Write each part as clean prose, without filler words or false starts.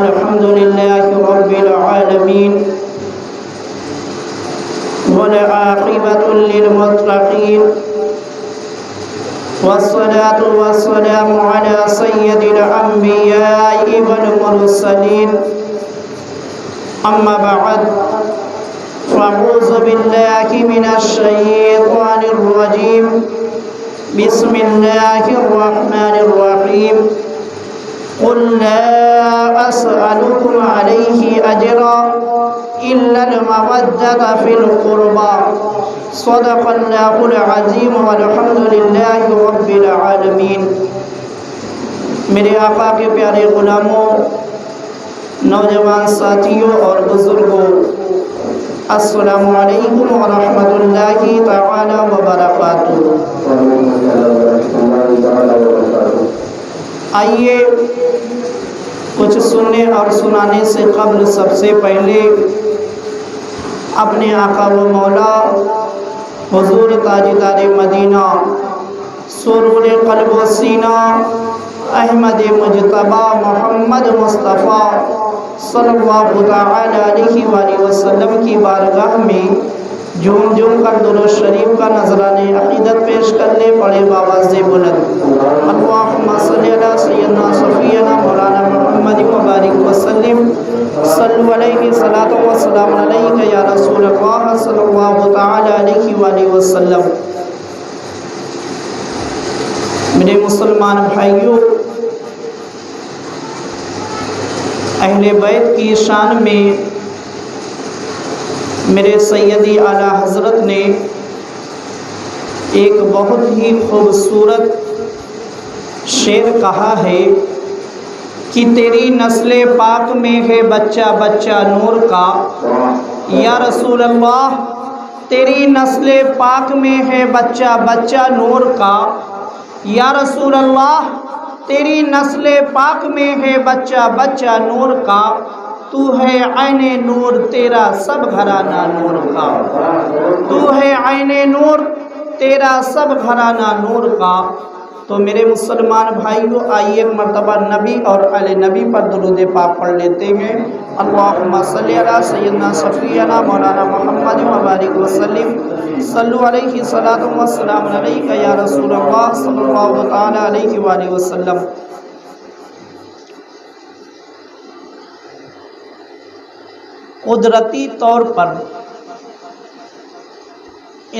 الحمد لله رب العالمين والعاقبة للمتقين والصلاة والسلام على سيد الأنبياء والمرسلين أما بعد فأعوذ بالله من الشيطان الرجيم بسم الله الرحمن الرحيم قل لا أسألكم عليه أجرا إلا المودة في القربى صدق الله العظيم والحمد لله رب العالمين۔ میرے آقا کے پیارے غلاموں، نوجوان ساتھیوں اور بزرگوں، السلام علیکم ورحمۃ اللہ تعالی وبرکاتہ۔ آئیے کچھ سننے اور سنانے سے قبل سب سے پہلے اپنے آقا و مولا حضور تاجدار مدینہ سرور قلب و سینہ احمد مجتبی محمد مصطفیٰ صلی اللہ تعالی علیہ وآلہ وسلم کی بارگاہ میں جھوم جھوم کر درود شریف کا نذرانِ عقیدت پیش کرنے پڑے باواز بلند اللہم صلی علی سیدنا صفینا مولانا محمد مبارک وسلم صلو علیہ صلاۃ و سلام علیک یا رسول اللہ صلی اللہ تعالی علیہ وآلہ وسلم۔ میرے مسلمان بھائیوں، اہل بیت کی شان میں میرے سیدی اعلیٰ حضرت نے ایک بہت ہی خوبصورت شعر کہا ہے کہ تیری نسل پاک میں ہے بچہ بچہ نور کا، یا رسول اللہ تیری نسل پاک میں ہے بچہ بچہ نور کا، یا رسول اللہ تیری نسل پاک میں ہے بچہ بچہ نور کا، تو ہے عین نور تیرا سب گھرانہ نور کا، تو ہے عین نور تیرا سب گھرانہ نور کا۔ تو میرے مسلمان بھائیوں، آئیے ایک مرتبہ نبی اور اہل نبی پر درود پاک پڑھ لیتے ہیں۔ اللہم صلی علی سیدنا صفینا مولانا محمد مبارک وسلم صلو علیہ صلاۃ و سلام علیک یا رسول اللہ صلی اللہ تعالی علیہ وآلہ وسلم۔ قدرتی طور پر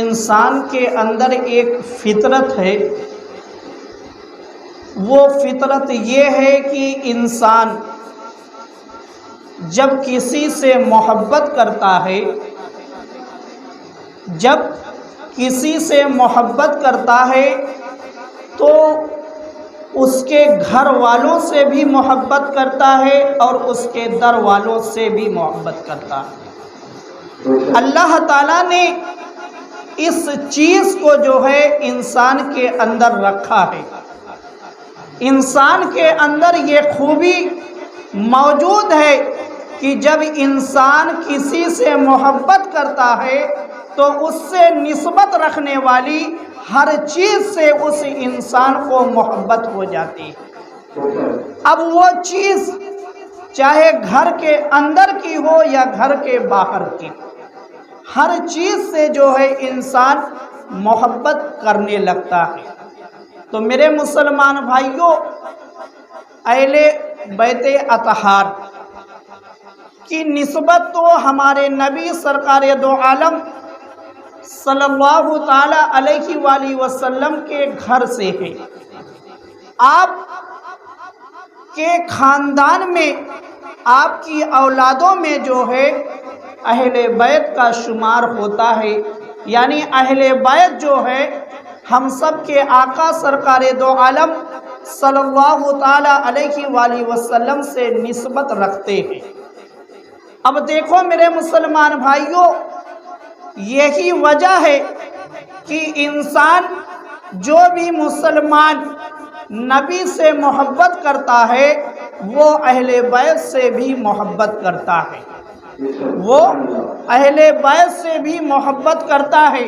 انسان کے اندر ایک فطرت ہے، وہ فطرت یہ ہے کہ انسان جب کسی سے محبت کرتا ہے، جب کسی سے محبت کرتا ہے تو اس کے گھر والوں سے بھی محبت کرتا ہے اور اس کے در والوں سے بھی محبت کرتا ہے۔ اللہ تعالیٰ نے اس چیز کو جو ہے انسان کے اندر رکھا ہے، انسان کے اندر یہ خوبی موجود ہے کہ جب انسان کسی سے محبت کرتا ہے تو اس سے نسبت رکھنے والی ہر چیز سے اس انسان کو محبت ہو جاتی ہے۔ اب وہ چیز چاہے گھر کے اندر کی ہو یا گھر کے باہر کی، ہر چیز سے جو ہے انسان محبت کرنے لگتا ہے۔ تو میرے مسلمان بھائیوں، اہل بیت اطہار کی نسبت تو ہمارے نبی سرکار دو عالم صلی اللہ تعالی علیہ وآلہ وسلم کے گھر سے ہے۔ آپ کے خاندان میں، آپ کی اولادوں میں جو ہے اہل بیت کا شمار ہوتا ہے، یعنی اہل بیت جو ہے ہم سب کے آقا سرکار دو عالم صلی اللہ تعالی علیہ وآلہ وسلم سے نسبت رکھتے ہیں۔ اب دیکھو میرے مسلمان بھائیوں، یہی وجہ ہے کہ انسان جو بھی مسلمان نبی سے محبت کرتا ہے وہ اہل بیت سے بھی محبت کرتا ہے، وہ اہل بیت سے بھی محبت کرتا ہے۔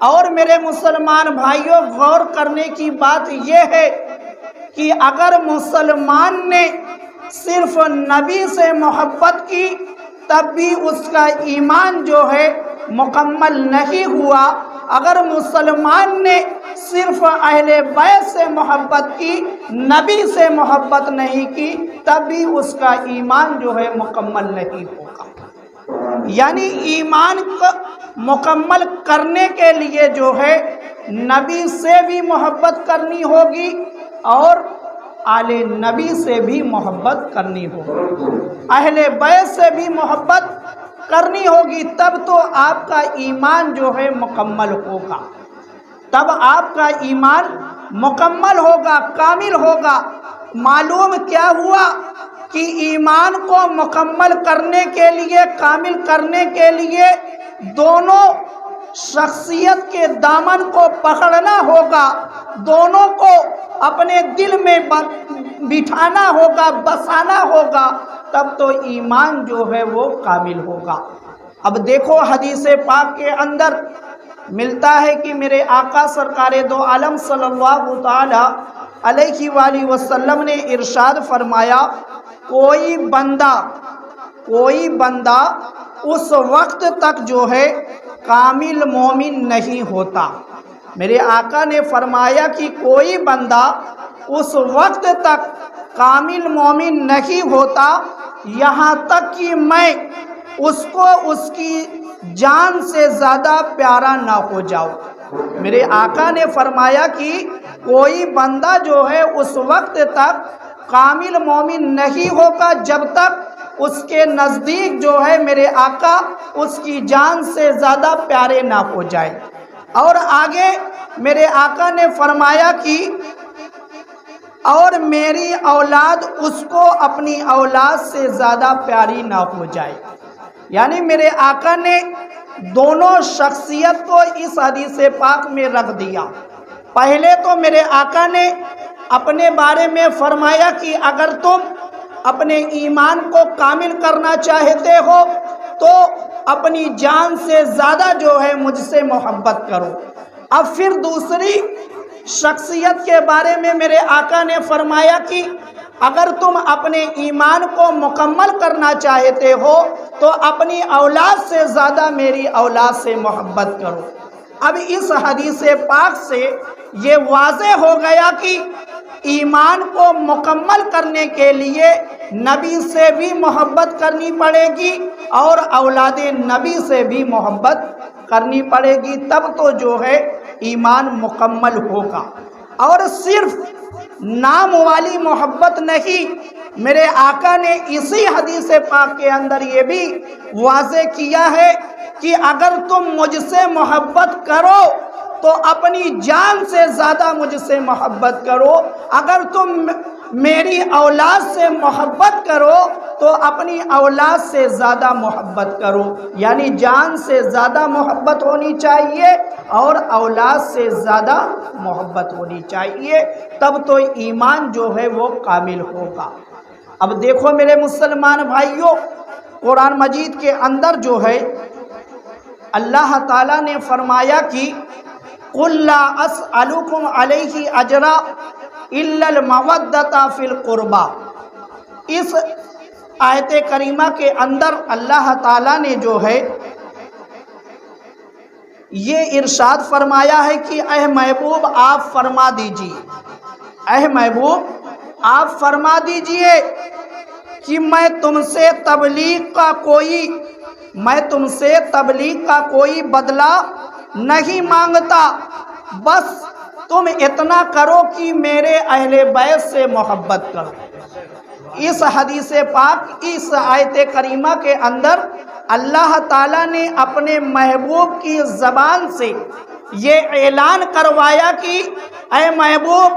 اور میرے مسلمان بھائیوں، غور کرنے کی بات یہ ہے کہ اگر مسلمان نے صرف نبی سے محبت کی تب بھی اس کا ایمان جو ہے مکمل نہیں ہوا، اگر مسلمان نے صرف اہل بیت سے محبت کی، نبی سے محبت نہیں کی، تب بھی اس کا ایمان جو ہے مکمل نہیں ہوگا۔ یعنی ایمان کو مکمل کرنے کے لیے جو ہے نبی سے بھی محبت کرنی ہوگی اور آل نبی سے بھی محبت کرنی ہوگی، اہل بیت سے بھی محبت کرنی ہوگی، تب تو آپ کا ایمان جو ہے مکمل ہوگا، تب آپ کا ایمان مکمل ہوگا، کامل ہوگا۔ معلوم کیا ہوا کہ ایمان کو مکمل کرنے کے لیے، کامل کرنے کے لیے دونوں شخصیت کے دامن کو پکڑنا ہوگا، دونوں کو اپنے دل میں بٹھانا ہوگا، بسانا ہوگا، تب تو ایمان جو ہے وہ کامل ہوگا۔ اب دیکھو حدیث پاک کے اندر ملتا ہے کہ میرے آقا سرکار دو عالم صلی اللہ تعالی علیہ وآلہ وسلم نے ارشاد فرمایا، کوئی بندہ اس وقت تک جو ہے کامل مومن نہیں ہوتا۔ میرے آقا نے فرمایا کہ کوئی بندہ اس وقت تک کامل مومن نہیں ہوتا یہاں تک کہ میں اس کو اس کی جان سے زیادہ پیارا نہ ہو جاؤ۔ میرے آقا نے فرمایا کہ کوئی بندہ جو ہے اس وقت تک کامل مومن نہیں ہوگا جب تک اس کے نزدیک جو ہے میرے آقا اس کی جان سے زیادہ پیارے نہ ہو جائے۔ اور آگے میرے آقا نے فرمایا کہ اور میری اولاد اس کو اپنی اولاد سے زیادہ پیاری نہ ہو جائے۔ یعنی میرے آقا نے دونوں شخصیت کو اس حدیث پاک میں رکھ دیا۔ پہلے تو میرے آقا نے اپنے بارے میں فرمایا کہ اگر تم اپنے ایمان کو کامل کرنا چاہتے ہو تو اپنی جان سے زیادہ جو ہے مجھ سے محبت کرو۔ اب پھر دوسری شخصیت کے بارے میں میرے آقا نے فرمایا کہ اگر تم اپنے ایمان کو مکمل کرنا چاہتے ہو تو اپنی اولاد سے زیادہ میری اولاد سے محبت کرو۔ اب اس حدیث پاک سے یہ واضح ہو گیا کہ ایمان کو مکمل کرنے کے لیے نبی سے بھی محبت کرنی پڑے گی اور اولاد نبی سے بھی محبت کرنی پڑے گی، تب تو جو ہے ایمان مکمل ہوگا۔ اور صرف نام والی محبت نہیں، میرے آقا نے اسی حدیث پاک کے اندر یہ بھی واضح کیا ہے کہ اگر تم مجھ سے محبت کرو تو اپنی جان سے زیادہ مجھ سے محبت کرو، اگر تم میری اولاد سے محبت کرو تو اپنی اولاد سے زیادہ محبت کرو۔ یعنی جان سے زیادہ محبت ہونی چاہیے اور اولاد سے زیادہ محبت ہونی چاہیے، تب تو ایمان جو ہے وہ کامل ہوگا۔ اب دیکھو میرے مسلمان بھائیوں، قرآن مجید کے اندر جو ہے اللہ تعالیٰ نے فرمایا کہ قُلْ لَا أَسْأَلُكُمْ عَلَيْهِ أَجْرًا إِلَّا الْمَوَدَّةَ فِي الْقُرْبَى۔ اس آیت کریمہ کے اندر اللہ تعالیٰ نے جو ہے یہ ارشاد فرمایا ہے کہ اے محبوب آپ فرما دیجیے، اے محبوب آپ فرما دیجئے کہ میں تم سے تبلیغ کا کوئی بدلہ نہیں مانگتا، بس تم اتنا کرو کہ میرے اہل بیت سے محبت کرو۔ اس حدیث پاک، اس آیت کریمہ کے اندر اللہ تعالیٰ نے اپنے محبوب کی زبان سے یہ اعلان کروایا کہ اے محبوب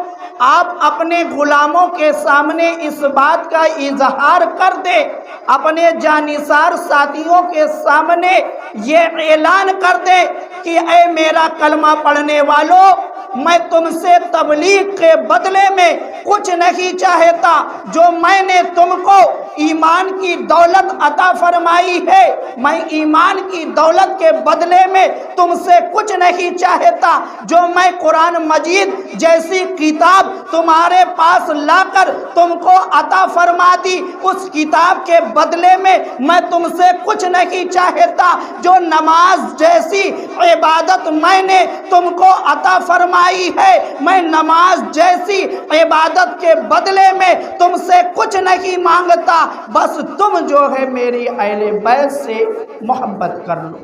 آپ اپنے غلاموں کے سامنے اس بات کا اظہار کر دے، اپنے جانثار ساتھیوں کے سامنے یہ اعلان کر دے کہ اے میرا کلمہ پڑھنے والوں، میں تم سے تبلیغ کے بدلے میں کچھ نہیں چاہتا جو میں نے تم کو ایمان کی دولت عطا فرمائی ہے، میں ایمان کی دولت کے بدلے میں تم سے کچھ نہیں چاہتا۔ جو میں قرآن مجید جیسی کتاب تمہارے پاس لا کر تم کو عطا فرما دی، اس کتاب کے بدلے میں میں تم سے کچھ نہیں چاہتا۔ جو نماز جیسی عبادت میں نے تم کو عطا فرمائی ہے، میں نماز جیسی عبادت کے بدلے میں تم سے کچھ نہیں مانگتا، بس تم جو ہے میری اہل بیت سے محبت کر لو،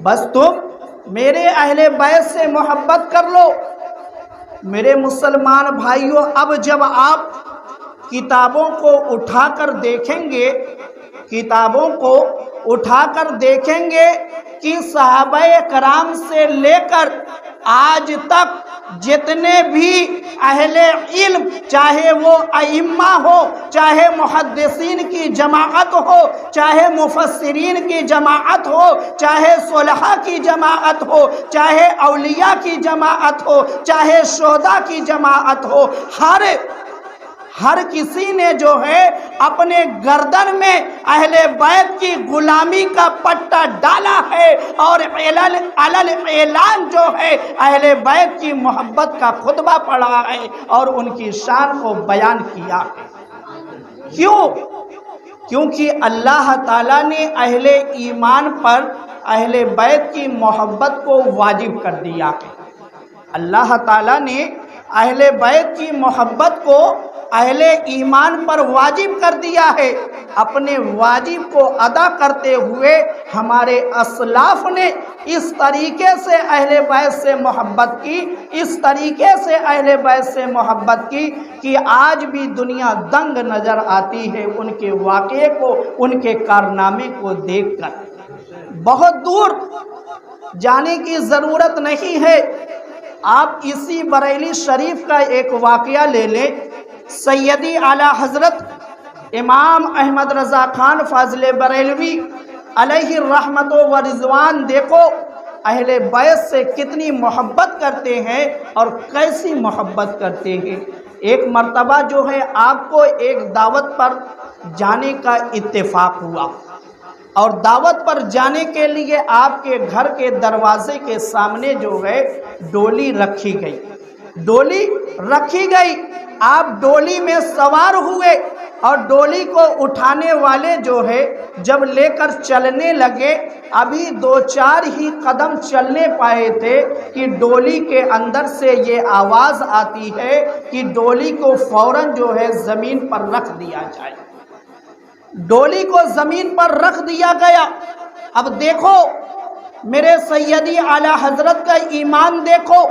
بس تم میرے اہل بیت سے محبت کر لو۔ میرے مسلمان بھائیوں، اب جب آپ کتابوں کو اٹھا کر دیکھیں گے، کتابوں کو اٹھا کر دیکھیں گے کہ صحابہ کرام سے لے کر آج تک جتنے بھی اہل علم، چاہے وہ ائمہ ہو، چاہے محدثین کی جماعت ہو، چاہے مفسرین کی جماعت ہو، چاہے صلحاء کی جماعت ہو، چاہے اولیاء کی جماعت ہو، چاہے شہداء کی جماعت ہو، ہر کسی نے جو ہے اپنے گردن میں اہل بیت کی غلامی کا پٹا ڈالا ہے اور اعلان جو ہے اہل بیت کی محبت کا خطبہ پڑھا ہے اور ان کی شان کو بیان کیا ہے۔ کیوں؟ کیونکہ اللہ تعالیٰ نے اہل ایمان پر اہل بیت کی محبت کو واجب کر دیا ہے۔ اللہ تعالیٰ نے اہل بیت کی محبت کو اہل ایمان پر واجب کر دیا ہے۔ اپنے واجب کو ادا کرتے ہوئے ہمارے اسلاف نے اس طریقے سے اہل بیت سے محبت کی، اس طریقے سے اہل بیت سے محبت کی کہ آج بھی دنیا دنگ نظر آتی ہے ان کے واقعے کو، ان کے کارنامے کو دیکھ کر۔ بہت دور جانے کی ضرورت نہیں ہے، آپ اسی بریلی شریف کا ایک واقعہ لے لیں۔ سیدی اعلی حضرت امام احمد رضا خان فاضل بریلوی علیہ الرحمت و رضوان دیکھو اہل بیت سے کتنی محبت کرتے ہیں اور کیسی محبت کرتے ہیں۔ ایک مرتبہ جو ہے آپ کو ایک دعوت پر جانے کا اتفاق ہوا اور دعوت پر جانے کے لیے آپ کے گھر کے دروازے کے سامنے جو ہے ڈولی رکھی گئی، ڈولی رکھی گئی۔ آپ ڈولی میں سوار ہوئے اور ڈولی کو اٹھانے والے جو ہے جب لے کر چلنے لگے، ابھی 2-4 ہی قدم چلنے پائے تھے کہ ڈولی کے اندر سے یہ آواز آتی ہے کہ ڈولی کو فوراً جو ہے زمین پر رکھ دیا جائے۔ ڈولی کو زمین پر رکھ دیا گیا۔ اب دیکھو میرے سیدی اعلی حضرت کا ایمان دیکھو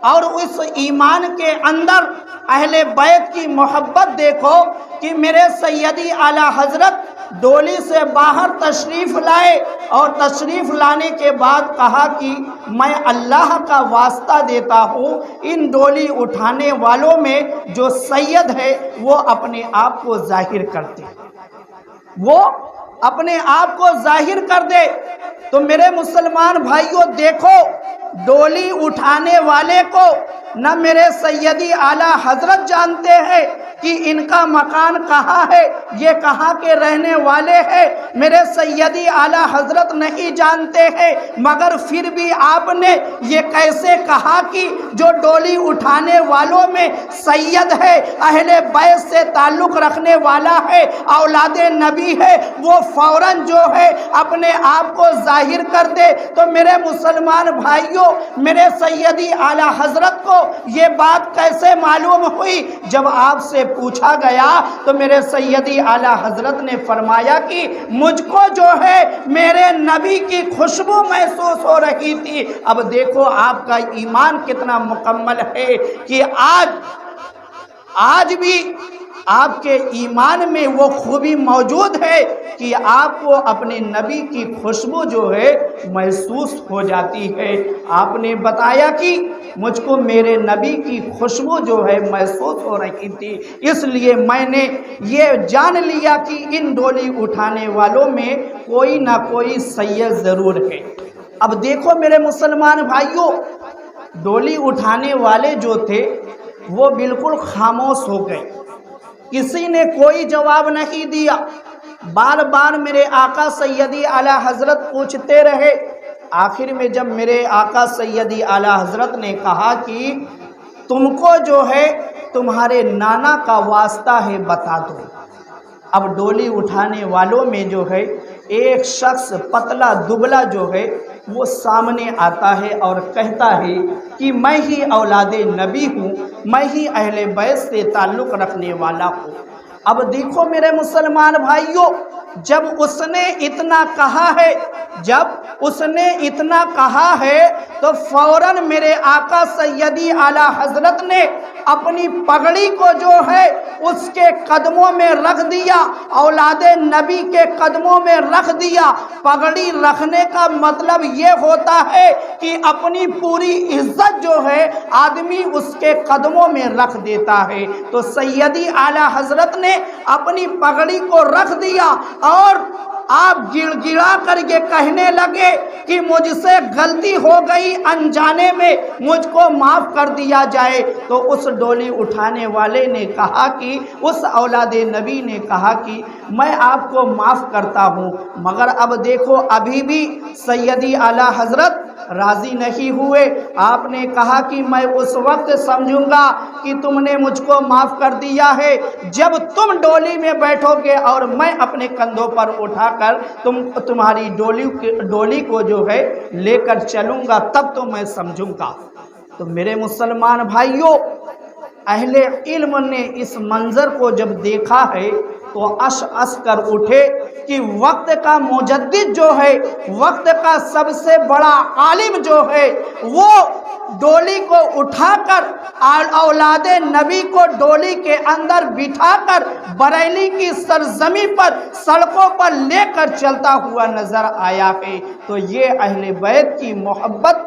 اور اس ایمان کے اندر اہل بیت کی محبت دیکھو کہ میرے سیدی اعلی حضرت ڈولی سے باہر تشریف لائے اور تشریف لانے کے بعد کہا کہ میں اللہ کا واسطہ دیتا ہوں ان ڈولی اٹھانے والوں میں جو سید ہے وہ اپنے آپ کو ظاہر کرتے، وہ اپنے آپ کو ظاہر کر دے۔ تو میرے مسلمان بھائیوں دیکھو ڈولی اٹھانے والے کو نہ میرے سیدی اعلی حضرت جانتے ہیں کہ ان کا مکان کہاں ہے، یہ کہاں کے رہنے والے ہیں، میرے سیدی اعلی حضرت نہیں جانتے ہیں، مگر پھر بھی آپ نے یہ کیسے کہا کہ جو ڈولی اٹھانے والوں میں سید ہے، اہل بیت سے تعلق رکھنے والا ہے، اولاد نبی ہے، وہ فوراً جو ہے اپنے آپ کو ظاہر کر دے۔ تو میرے مسلمان بھائیوں، میرے سیدی اعلی حضرت کو یہ بات کیسے معلوم ہوئی؟ جب آپ سے پوچھا گیا تو میرے سیدی اعلی حضرت نے فرمایا کہ مجھ کو جو ہے میرے نبی کی خوشبو محسوس ہو رہی تھی۔ اب دیکھو آپ کا ایمان کتنا مکمل ہے کہ آج بھی آپ کے ایمان میں وہ خوبی موجود ہے کہ آپ کو اپنے نبی کی خوشبو جو ہے محسوس ہو جاتی ہے۔ آپ نے بتایا کہ مجھ کو میرے نبی کی خوشبو جو ہے محسوس ہو رہی تھی، اس لیے میں نے یہ جان لیا کہ ان ڈولی اٹھانے والوں میں کوئی نہ کوئی سید ضرور ہے۔ اب دیکھو میرے مسلمان بھائیوں، ڈولی اٹھانے والے جو تھے وہ بالکل خاموش ہو گئے، کسی نے کوئی جواب نہیں دیا۔ بار بار میرے آقا سیدی اعلیٰ حضرت پوچھتے رہے۔ آخر میں جب میرے آقا سیدی اعلیٰ حضرت نے کہا کہ تم کو جو ہے تمہارے نانا کا واسطہ ہے، بتا دو۔ اب ڈولی اٹھانے والوں میں جو ہے ایک شخص پتلا دبلا جو ہے وہ سامنے آتا ہے اور کہتا ہے کہ میں ہی اولاد نبی ہوں، میں ہی اہل بیت سے تعلق رکھنے والا ہوں۔ اب دیکھو میرے مسلمان بھائیوں، جب اس نے اتنا کہا ہے تو فوراً میرے آقا سیدی اعلیٰ حضرت نے اپنی پگڑی کو جو ہے اس کے قدموں میں رکھ دیا، اولاد نبی کے قدموں میں رکھ دیا۔ پگڑی رکھنے کا مطلب یہ ہوتا ہے کہ اپنی پوری عزت جو ہے آدمی اس کے قدموں میں رکھ دیتا ہے۔ تو سیدی اعلیٰ حضرت نے اپنی پگڑی کو رکھ دیا اور آپ گڑ گڑا کر کے کہنے لگے کہ مجھ سے غلطی ہو گئی، انجانے میں مجھ کو معاف کر دیا جائے۔ تو اس ڈولی اٹھانے والے نے کہا کہ اس اولاد نبی نے کہا کہ میں آپ کو معاف کرتا ہوں، مگر اب دیکھو ابھی بھی سیدی اعلیٰ حضرت راضی نہیں ہوئے۔ آپ نے کہا کہ میں اس وقت سمجھوں گا کہ تم نے مجھ کو معاف کر دیا ہے جب تم ڈولی میں بیٹھو گے اور میں اپنے کندھوں پر اٹھا کر تمہاری ڈولی کو جو ہے لے کر چلوں گا، تب تو میں سمجھوں گا۔ تو میرے مسلمان بھائیوں، اہل علم نے اس منظر کو جب دیکھا ہے تو اش کر اٹھے کہ وقت کا مجدد جو ہے، وقت کا سب سے بڑا عالم جو ہے، وہ ڈولی کو اٹھا کر اولاد نبی کو ڈولی کے اندر بٹھا کر بریلی کی سرزمین پر سڑکوں پر لے کر چلتا ہوا نظر آیا ہے۔ تو یہ اہل بیت کی محبت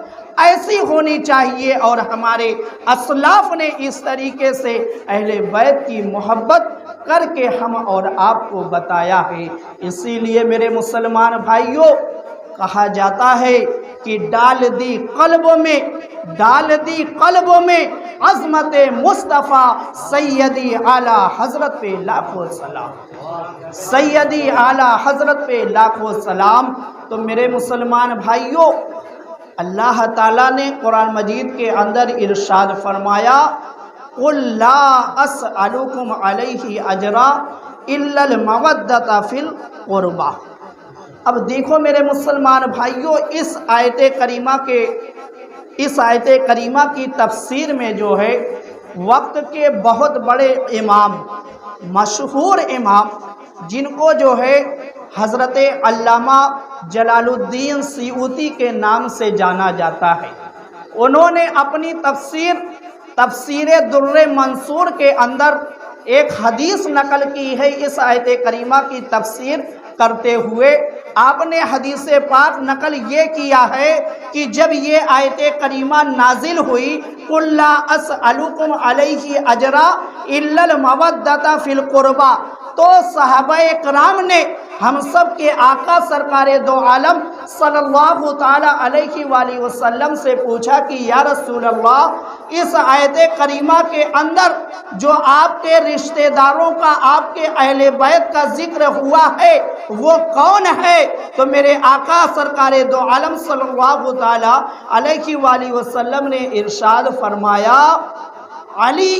ایسی ہونی چاہیے، اور ہمارے اسلاف نے اس طریقے سے اہل بیت کی محبت کر کے ہم اور آپ کو بتایا ہے۔ اسی لیے میرے مسلمان بھائیوں، کہا جاتا ہے کہ ڈال دی قلبوں میں عظمت مصطفیٰ سیدی اعلیٰ حضرت پہ لاکھوں سلام، سیدی اعلیٰ حضرت پہ لاکھوں سلام۔ تو میرے مسلمان بھائیوں، اللہ تعالیٰ نے قرآن مجید کے اندر ارشاد فرمایا، قُلْ لَا أَسْأَلُكُمْ عَلَيْهِ أَجْرًا إِلَّا الْمَوَدَّةَ فِي الْقُرْبَى۔ اب دیکھو میرے مسلمان بھائیوں، اس آیت کریمہ کی تفسیر میں جو ہے وقت کے بہت بڑے امام، مشہور امام، جن کو جو ہے حضرت علامہ جلال الدین سیوطی کے نام سے جانا جاتا ہے، انہوں نے اپنی تفسیر در منصور کے اندر ایک حدیث نقل کی ہے اس آیت کریمہ کی تفسیر کرتے ہوئے۔ آپ نے حدیث پاک نقل یہ کیا ہے کہ جب یہ آیت کریمہ نازل ہوئی، قُلْ لَا أَسْأَلُكُمْ عَلَيْهِ أَجْرًا إِلَّا الْمَوَدَّةَ فِي الْقُرْبَى، تو صحابہ کرام نے ہم سب کے آقا سرکار دو عالم صلی اللہ تعالی علیہ وآلہ وسلم سے پوچھا کہ یا رسول اللہ، اس آیت کریمہ کے اندر جو آپ کے رشتہ داروں کا، آپ کے اہل بیت کا ذکر ہوا ہے وہ کون ہے؟ تو میرے آقا سرکار دو عالم صلی اللہ تعالی علیہ وآلہ وسلم نے ارشاد فرمایا، علی،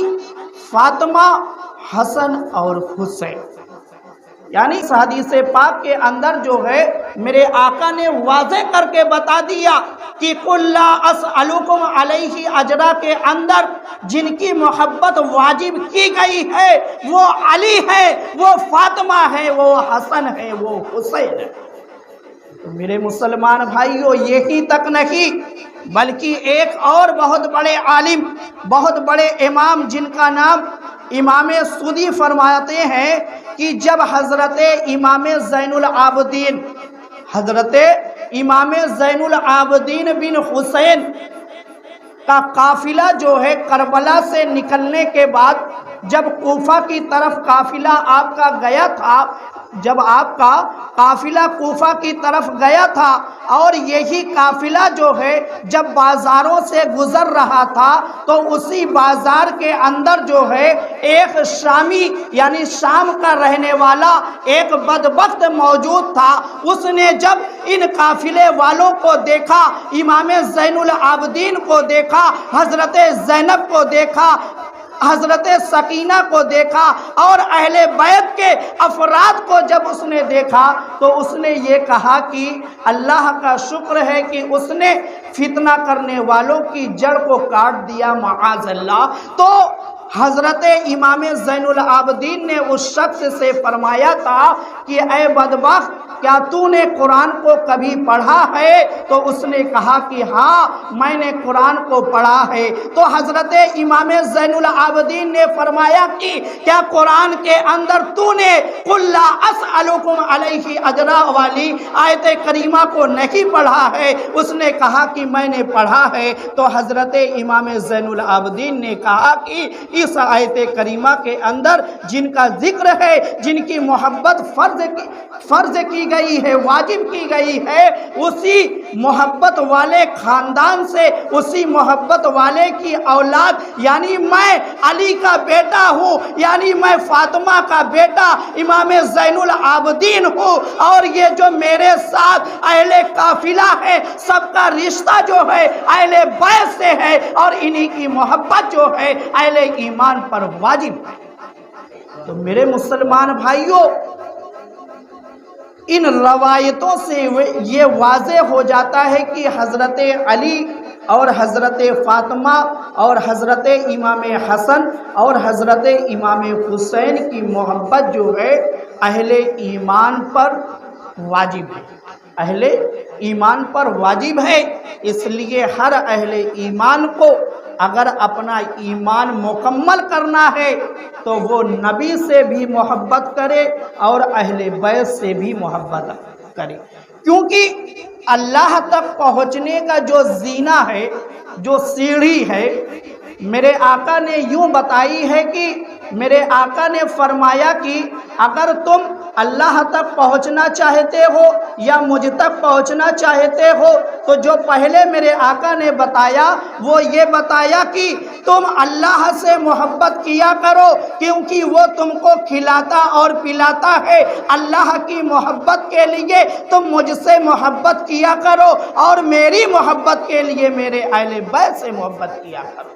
فاطمہ، حسن اور حسین۔ یعنی اس حدیث پاک کے اندر جو ہے میرے آقا نے واضح کر کے بتا دیا کہ قُلْ لَا أَسْأَلُكُمْ عَلَيْهِ أَجْرًا کے اندر جن کی محبت واجب کی گئی ہے وہ علی ہے، وہ فاطمہ ہے، وہ حسن ہے، وہ حسین ہے۔ میرے مسلمان بھائیوں، یہی تک نہیں بلکہ ایک اور بہت بڑے عالم، بہت بڑے امام جن کا نام امام سودی فرماتے ہیں کہ جب حضرت امام زین العابدین بن حسین کا قافلہ جو ہے کربلا سے نکلنے کے بعد جب کوفہ کی طرف قافلہ آپ کا گیا تھا، جب آپ کا قافلہ کوفہ کی طرف گیا تھا، اور یہی قافلہ جو ہے جب بازاروں سے گزر رہا تھا تو اسی بازار کے اندر جو ہے ایک شامی یعنی شام کا رہنے والا ایک بدبخت موجود تھا۔ اس نے جب ان قافلے والوں کو دیکھا، امام زین العابدین کو دیکھا، حضرت زینب کو دیکھا، حضرت سکینہ کو دیکھا، اور اہل بیت کے افراد کو جب اس نے دیکھا تو اس نے یہ کہا کہ اللہ کا شکر ہے کہ اس نے فتنہ کرنے والوں کی جڑ کو کاٹ دیا، معاذ اللہ۔ تو حضرت امام زین العابدین نے اس شخص سے فرمایا تھا کہ اے بدبخت، کیا تو نے قرآن کو کبھی پڑھا ہے؟ تو اس نے کہا کہ ہاں میں نے قرآن کو پڑھا ہے۔ تو حضرت امام زین العابدین نے فرمایا کہ کیا قرآن کے اندر تو نے قُلْ لَا أَسْأَلُكُمْ عَلَيْهِ أَجْرًا والی آیت کریمہ کو نہیں پڑھا ہے؟ اس نے کہا کہ میں نے پڑھا ہے۔ تو حضرت امام زین العابدین نے کہا کہ اس آیت کریمہ کے اندر جن کا ذکر ہے، جن کی محبت فرض کی گئی ہے، واجب کی گئی ہے، اسی محبت والے خاندان سے، اسی محبت والے کی اولاد، یعنی میں علی کا بیٹا ہوں، یعنی میں فاطمہ کا بیٹا امام زین العابدین ہوں، اور یہ جو میرے ساتھ اہل قافلہ ہے سب کا رشتہ جو ہے اہل بیت سے ہے، اور انہی کی محبت جو ہے اہل ایمان پر واجب ہے۔ تو میرے مسلمان بھائیوں، ان روایتوں سے یہ واضح ہو جاتا ہے کہ حضرت علی اور حضرت فاطمہ اور حضرت امام حسن اور حضرت امام حسین کی محبت جو ہے اہل ایمان پر واجب ہے، اہل ایمان پر واجب ہے۔ اس لیے ہر اہل ایمان کو اگر اپنا ایمان مکمل کرنا ہے تو وہ نبی سے بھی محبت کرے اور اہل بیت سے بھی محبت کرے، کیونکہ اللہ تک پہنچنے کا جو زینہ ہے، جو سیڑھی ہے، میرے آقا نے یوں بتائی ہے کہ میرے آقا نے فرمایا کہ اگر تم اللہ تک پہنچنا چاہتے ہو یا مجھ تک پہنچنا چاہتے ہو تو جو پہلے میرے آقا نے بتایا وہ یہ بتایا کہ تم اللہ سے محبت کیا کرو، کیونکہ وہ تم کو کھلاتا اور پلاتا ہے۔ اللہ کی محبت کے لیے تم مجھ سے محبت کیا کرو، اور میری محبت کے لیے میرے اہل بیت سے محبت کیا کرو۔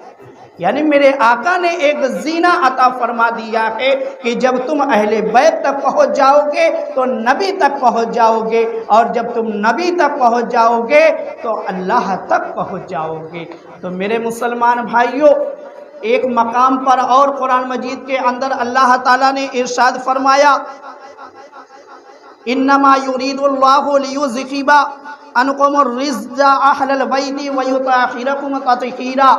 یعنی میرے آقا نے ایک زینہ عطا فرما دیا ہے کہ جب تم اہل بیت تک پہنچ جاؤ گے تو نبی تک پہنچ جاؤ گے، اور جب تم نبی تک پہنچ جاؤ گے تو اللہ تک پہنچ جاؤ گے۔ تو میرے مسلمان بھائیوں، ایک مقام پر اور قرآن مجید کے اندر اللہ تعالیٰ نے ارشاد فرمایا، انما یرید اللہ لیذھب عنکم الرجس اہل البیت ویطہرکم تطہیرا۔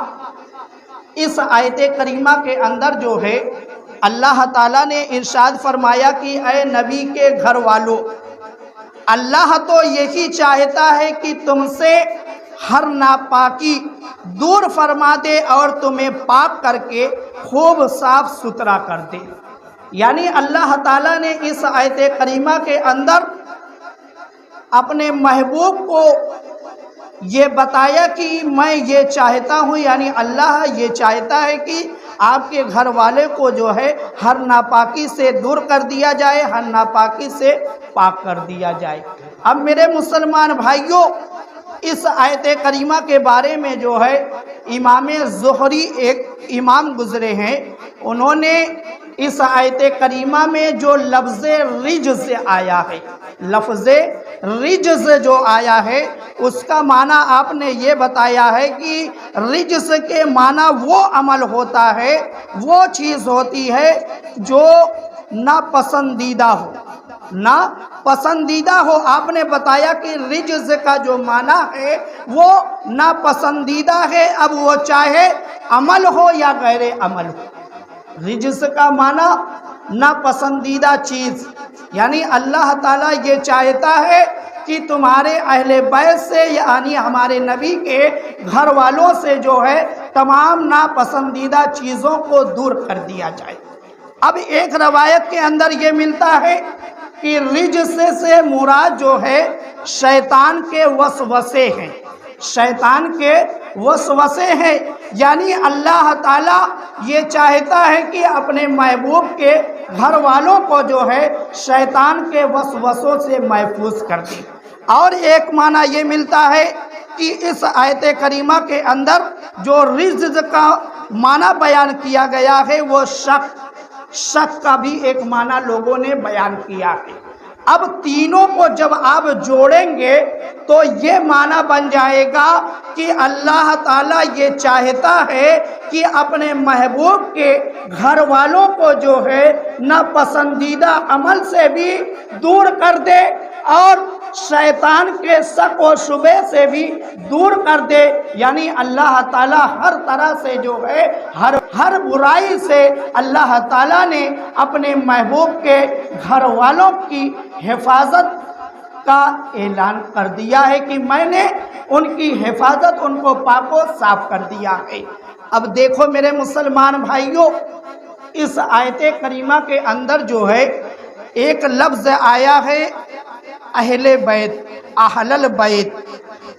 اس آیت کریمہ کے اندر جو ہے اللہ تعالیٰ نے ارشاد فرمایا کہ اے نبی کے گھر والوں، اللہ تو یہی چاہتا ہے کہ تم سے ہر ناپاکی دور فرما دے اور تمہیں پاک کر کے خوب صاف ستھرا کر دے۔ یعنی اللہ تعالیٰ نے اس آیت کریمہ کے اندر اپنے محبوب کو یہ بتایا کہ میں یہ چاہتا ہوں، یعنی اللہ یہ چاہتا ہے کہ آپ کے گھر والے کو جو ہے ہر ناپاکی سے دور کر دیا جائے، ہر ناپاکی سے پاک کر دیا جائے۔ اب میرے مسلمان بھائیوں، اس آیت کریمہ کے بارے میں جو ہے امام زہری ایک امام گزرے ہیں، انہوں نے اس آیت کریمہ میں جو لفظ رجز آیا ہے، لفظ رجز جو آیا ہے اس کا معنی آپ نے یہ بتایا ہے کہ رجز کے معنی وہ عمل ہوتا ہے، وہ چیز ہوتی ہے جو ناپسندیدہ ہو، ناپسندیدہ ہو۔ آپ نے بتایا کہ رجز کا جو معنی ہے وہ ناپسندیدہ ہے، اب وہ چاہے عمل ہو یا غیر عمل ہو۔ رجز کا معنی ناپسندیدہ چیز، یعنی اللہ تعالیٰ یہ چاہتا ہے کہ تمہارے اہل بیت سے، یعنی ہمارے نبی کے گھر والوں سے جو ہے تمام ناپسندیدہ چیزوں کو دور کر دیا جائے۔ اب ایک روایت کے اندر یہ ملتا ہے کہ رجس سے مراد جو ہے شیطان کے وسوسے ہیں، شیطان کے وسوسے ہیں، یعنی اللہ تعالیٰ یہ چاہتا ہے کہ اپنے محبوب کے گھر والوں کو جو ہے شیطان کے وسوسوں سے محفوظ کر دے۔ اور ایک معنی یہ ملتا ہے کہ اس آیت کریمہ کے اندر جو رزق کا معنی بیان کیا گیا ہے وہ شک کا بھی ایک معنی لوگوں نے بیان کیا ہے۔ اب تینوں کو جب آپ جوڑیں گے تو یہ معنی بن جائے گا کہ اللہ تعالیٰ یہ چاہتا ہے کہ اپنے محبوب کے گھر والوں کو جو ہے ناپسندیدہ عمل سے بھی دور کر دے اور شیطان کے شک و شبہ سے بھی دور کر دے، یعنی اللہ تعالیٰ ہر طرح سے جو ہے ہر برائی سے اللہ تعالیٰ نے اپنے محبوب کے گھر والوں کی حفاظت کا اعلان کر دیا ہے کہ میں نے ان کی حفاظت، ان کو پاک و صاف کر دیا ہے۔ اب دیکھو میرے مسلمان بھائیوں، اس آیت کریمہ کے اندر جو ہے ایک لفظ آیا ہے اہل بیت، اہل البیت۔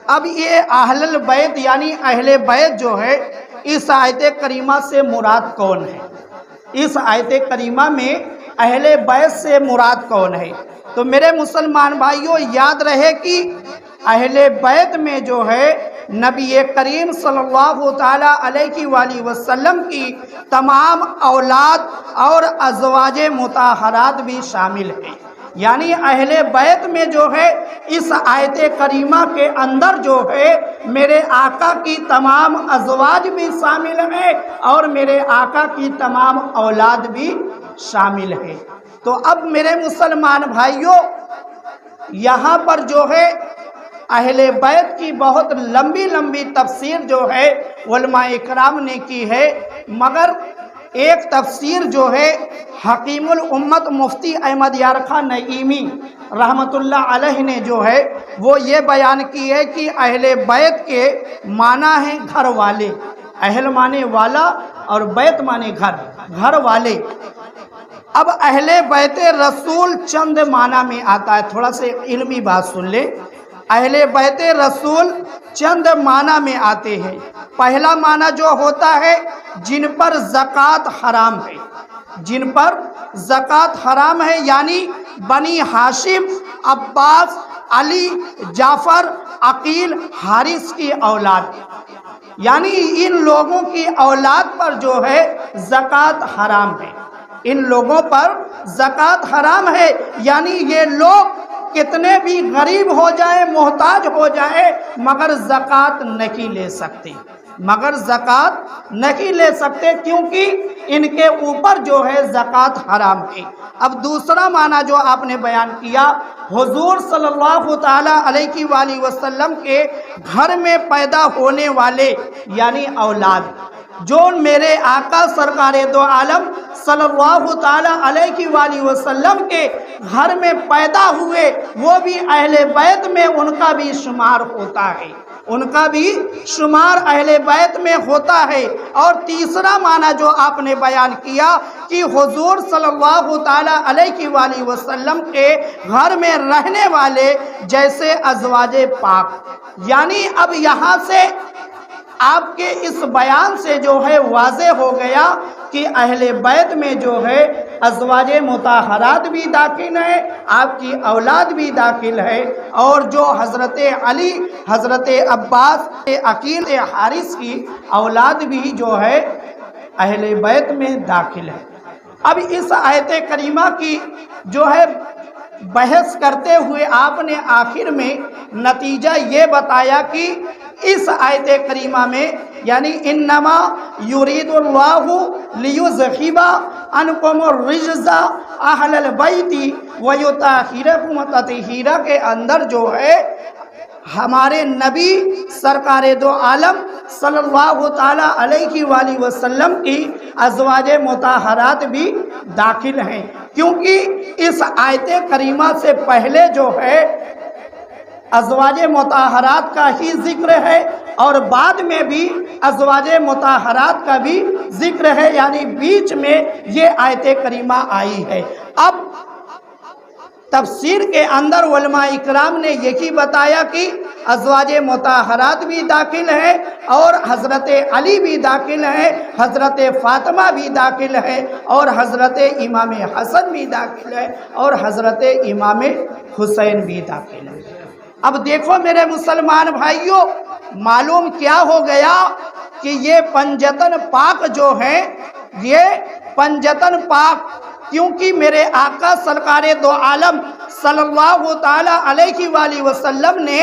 اب یہ اہل البیت یعنی اہل بیت جو ہے اس آیت کریمہ سے مراد کون ہے؟ اس آیت کریمہ میں اہل بیت سے مراد کون ہے؟ تو میرے مسلمان بھائیوں یاد رہے کہ اہل بیت میں جو ہے نبی کریم صلی اللہ تعالیٰ علیہ وآلہ وسلم کی تمام اولاد اور ازواج مطہرات بھی شامل ہیں، یعنی اہل بیت میں جو ہے اس آیت کریمہ کے اندر جو ہے میرے آقا کی تمام ازواج بھی شامل ہیں اور میرے آقا کی تمام اولاد بھی شامل ہیں۔ تو اب میرے مسلمان بھائیوں یہاں پر جو ہے اہل بیت کی بہت لمبی تفسیر جو ہے علماء اکرام نے کی ہے، مگر ایک تفسیر جو ہے حکیم الامت مفتی احمد یار خان نعیمی رحمۃ اللہ علیہ نے جو ہے وہ یہ بیان کی ہے کہ اہل بیت کے معنی ہیں گھر والے، اہل معنی والا اور بیت معنی گھر والے۔ اب اہل بیت رسول چند معنی میں آتا ہے، تھوڑا سے علمی بات سن لے۔ اہل بیت رسول چند معنی میں آتے ہیں۔ پہلا معنی جو ہوتا ہے جن پر زکوٰۃ حرام ہے، جن پر زکوٰۃ حرام ہے، یعنی بنی ہاشم، عباس، علی، جعفر، عقیل، حارث کی اولاد، یعنی ان لوگوں کی اولاد پر جو ہے زکوٰۃ حرام ہے، ان لوگوں پر زکوٰۃ حرام ہے، یعنی یہ لوگ کتنے بھی غریب ہو جائے، محتاج ہو جائے، مگر زکوٰۃ نہیں لے سکتے، مگر زکوٰۃ نہیں لے سکتے کیونکہ ان کے اوپر جو ہے زکوٰۃ حرام ہے۔ اب دوسرا معنی جو آپ نے بیان کیا، حضور صلی اللہ تعالیٰ علیہ وآلہ وسلم کے گھر میں پیدا ہونے والے یعنی اولاد، جو میرے آقا سرکار دو عالم صلی اللہ تعالیٰ علیہ وآلہ وسلم کے گھر میں پیدا ہوئے، وہ بھی اہل بیت میں ان کا بھی شمار ہوتا ہے، ان کا بھی شمار اہل بیت میں ہوتا ہے۔ اور تیسرا معنی جو آپ نے بیان کیا کہ حضور صلی اللہ تعالیٰ علیہ وآلہ وسلم کے گھر میں رہنے والے جیسے ازواج پاک، یعنی اب یہاں سے آپ کے اس بیان سے جو ہے واضح ہو گیا کہ اہل بیت میں جو ہے ازواج مطہرات بھی داخل ہیں، آپ کی اولاد بھی داخل ہے، اور جو حضرت علی، حضرت عباس، عقیل، حارث کی اولاد بھی جو ہے اہل بیت میں داخل ہے۔ اب اس آیت کریمہ کی جو ہے بحث کرتے ہوئے آپ نے آخر میں نتیجہ یہ بتایا کہ اس آیت کریمہ میں یعنی انما یرید اللہ لیذہب عنکم الرجز اہل البیت ویطہرکم تطہیرا کے اندر جو ہے ہمارے نبی سرکار دو عالم صلی اللہ تعالیٰ علیہ وآلہ وسلم کی ازواج مطہرات بھی داخل ہیں، کیونکہ اس آیت کریمہ سے پہلے جو ہے ازواج مطہرات کا ہی ذکر ہے اور بعد میں بھی ازواج مطہرات کا بھی ذکر ہے، یعنی بیچ میں یہ آیت کریمہ آئی ہے۔ اب تفسیر کے اندر علماء اکرام نے یہی بتایا کہ ازواج مطہرات بھی داخل ہے اور حضرت علی بھی داخل ہے، حضرت فاطمہ بھی داخل ہے اور حضرت امام حسن بھی داخل ہے اور حضرت امام حسین بھی داخل ہے۔ اب دیکھو میرے مسلمان بھائیوں، معلوم کیا ہو گیا کہ یہ پنجتن پاک جو ہے، یہ پنجتن پاک کیونکہ میرے آقا سرکار دو عالم صلی اللہ تعالی علیہ وآلہ وسلم نے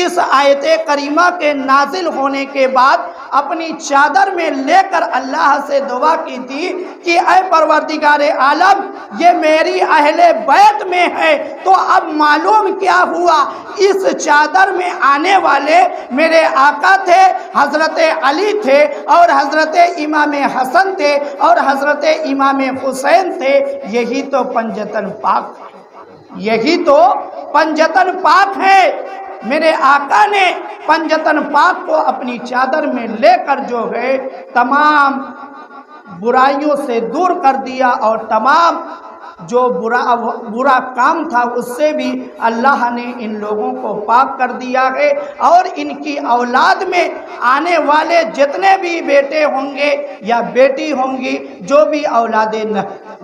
اس آیت کریمہ کے نازل ہونے کے بعد اپنی چادر میں لے کر اللہ سے دعا کی تھی کہ اے پروردگار عالم، یہ میری اہل بیت میں ہے، تو اب معلوم کیا ہوا، اس چادر میں آنے والے میرے آقا تھے، حضرت علی تھے اور حضرت امام حسن تھے اور حضرت امام حسین تھے۔ یہی تو پنجتن پاک ہے، یہی تو پنجتن پاک ہے۔ میرے آقا نے پنجتن پاک کو اپنی چادر میں لے کر جو ہے تمام برائیوں سے دور کر دیا اور تمام جو برا کام تھا اس سے بھی اللہ نے ان لوگوں کو پاک کر دیا ہے، اور ان کی اولاد میں آنے والے جتنے بھی بیٹے ہوں گے یا بیٹی ہوں گی، جو بھی اولاد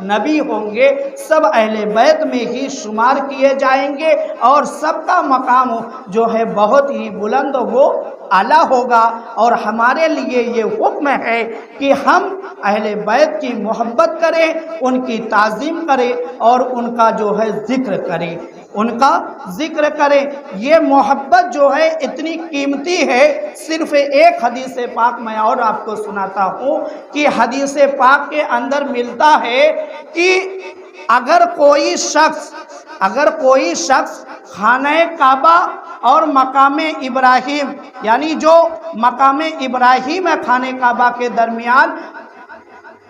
نبی ہوں گے، سب اہل بیت میں ہی شمار کیے جائیں گے اور سب کا مقام جو ہے بہت ہی بلند وہ اعلیٰ ہوگا۔ اور ہمارے لیے یہ حکم ہے کہ ہم اہل بیت کی محبت کریں، ان کی تعظیم کریں اور ان کا جو ہے ذکر کریں، ان کا ذکر کریں۔ یہ محبت جو ہے اتنی قیمتی ہے۔ صرف ایک حدیث پاک میں اور آپ کو سناتا ہوں کہ حدیث پاک کے اندر ملتا ہے کہ اگر کوئی شخص خانہ کعبہ اور مقام ابراہیم، یعنی جو مقام ابراہیم ہے خانہ کعبہ کے درمیان،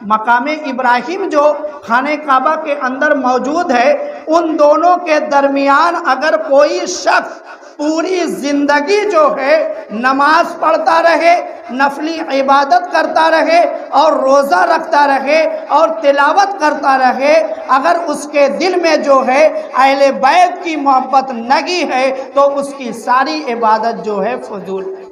مقام ابراہیم جو خانہ کعبہ کے اندر موجود ہے، ان دونوں کے درمیان اگر کوئی شخص پوری زندگی جو ہے نماز پڑھتا رہے، نفلی عبادت کرتا رہے اور روزہ رکھتا رہے اور تلاوت کرتا رہے، اگر اس کے دل میں جو ہے اہل بیت کی محبت لگی ہے تو اس کی ساری عبادت جو ہے فضول ہے،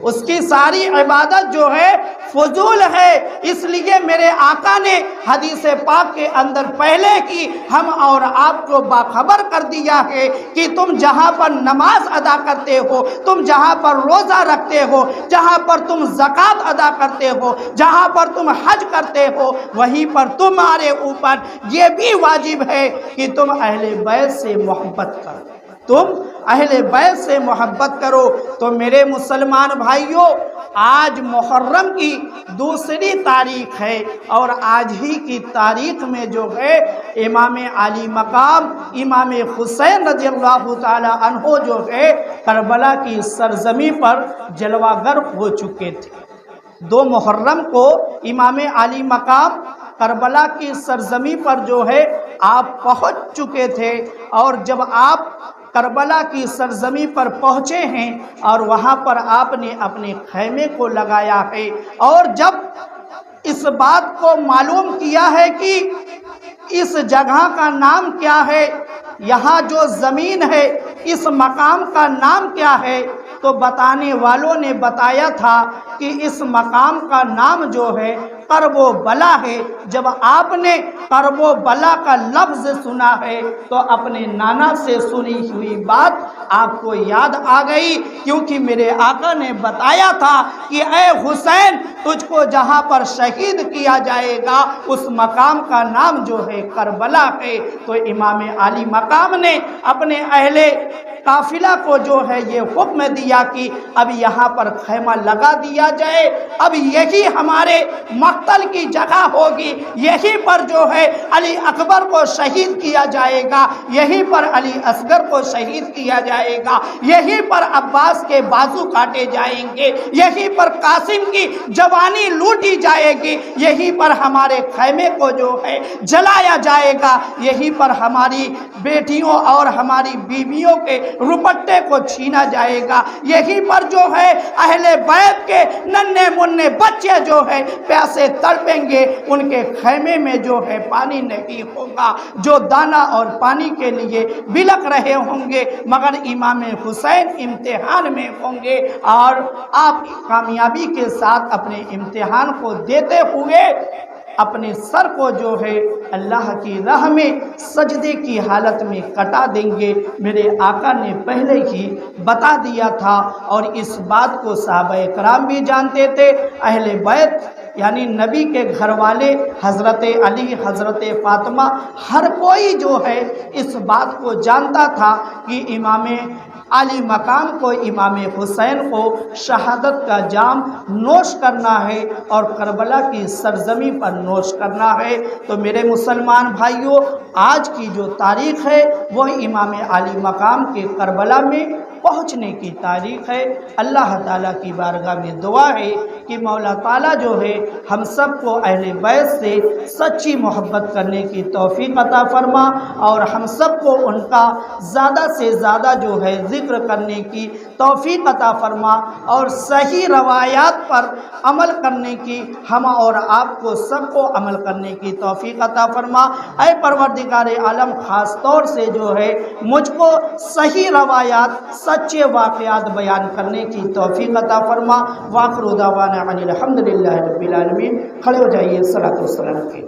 اس کی ساری عبادت جو ہے فضول ہے۔ اس لیے میرے آقا نے حدیث پاک کے اندر پہلے ہی ہم اور آپ کو باخبر کر دیا ہے کہ تم جہاں پر نماز ادا کرتے ہو، تم جہاں پر روزہ رکھتے ہو، جہاں پر تم زکوٰۃ ادا کرتے ہو، جہاں پر تم حج کرتے ہو، وہیں پر تمہارے اوپر یہ بھی واجب ہے کہ تم اہل بیت سے محبت کرو، تم اہل بیت سے محبت کرو۔ تو میرے مسلمان بھائیوں، آج محرم کی دوسری تاریخ ہے اور آج ہی کی تاریخ میں جو ہے امام علی مقام امام حسین رضی اللہ تعالی عنہ جو ہے کربلا کی سرزمین پر جلوہ گر ہو چکے تھے۔ 2 محرم کو امام علی مقام کربلا کی سرزمین پر جو ہے آپ پہنچ چکے تھے، اور جب آپ کربلا کی سرزمین پر پہنچے ہیں اور وہاں پر آپ نے اپنے خیمے کو لگایا ہے، اور جب اس بات کو معلوم کیا ہے کہ اس جگہ کا نام کیا ہے، یہاں جو زمین ہے اس مقام کا نام کیا ہے، تو بتانے والوں نے بتایا تھا کہ اس مقام کا نام جو ہے قرب و بلا ہے۔ جب آپ نے قرب و بلا کا لفظ سنا ہے تو اپنے نانا سے سنی ہوئی بات آپ کو یاد آ گئی، کیونکہ میرے آقا نے بتایا تھا کہ اے حسین، تجھ کو جہاں پر شہید کیا جائے گا اس مقام کا نام جو ہے کربلا ہے۔ تو امام علی مقام نے اپنے اہل قافلہ کو جو ہے یہ حکم دیا کہ اب یہاں پر خیمہ لگا دیا جائے، اب یہی ہمارے مقام مقتل کی جگہ ہوگی، یہیں پر جو ہے علی اکبر کو شہید کیا جائے گا، یہیں پر علی اصغر کو شہید کیا جائے گا، یہیں پر عباس کے بازو کاٹے جائیں گے، یہیں پر قاسم کی جوانی لوٹی جائے گی، یہیں پر ہمارے خیمے کو جو ہے جلایا جائے گا، یہیں پر ہماری بیٹیوں اور ہماری بیویوں کے روپٹے کو چھینا جائے گا، یہیں پر جو ہے اہل بیت کے ننھے منھے بچے جو ہے پیاسے تڑپیں گے، ان کے خیمے میں جو ہے پانی نہیں ہوگا، جو دانا اور پانی کے لیے بلک رہے ہوں گے، مگر امام حسین امتحان میں ہوں گے، اور آپ کامیابی کے ساتھ اپنے امتحان کو دیتے ہوئے اپنے سر کو جو ہے اللہ کی راہ میں سجدے کی حالت میں کٹا دیں گے۔ میرے آقا نے پہلے ہی بتا دیا تھا، اور اس بات کو صحابہ کرام بھی جانتے تھے، اہل بیت یعنی نبی کے گھر والے حضرت علی، حضرت فاطمہ، ہر کوئی جو ہے اس بات کو جانتا تھا کہ امام علی مقام کو، امام حسین کو شہادت کا جام نوش کرنا ہے اور کربلا کی سرزمین پر نوش کرنا ہے۔ تو میرے مسلمان بھائیوں، آج کی جو تاریخ ہے وہ امام علی مقام کے کربلا میں پہنچنے کی تاریخ ہے۔ اللہ تعالیٰ کی بارگاہ میں دعا ہے کہ مولا تعالیٰ جو ہے ہم سب کو اہل بیت سے سچی محبت کرنے کی توفیق عطا فرما، اور ہم سب کو ان کا زیادہ سے زیادہ جو ہے ذکر کرنے کی توفیق عطا فرما، اور صحیح روایات پر عمل کرنے کی ہم اور آپ کو سب کو عمل کرنے کی توفیق عطا فرما۔ اے پروردگار عالم، خاص طور سے جو ہے مجھ کو صحیح روایات، سچے واقعات بیان کرنے کی توفیق عطا فرما۔ وآخر دعوانا ان الحمدللہ رب العالمین۔ کھڑے ہو جائیے، صلاۃ والسلام کے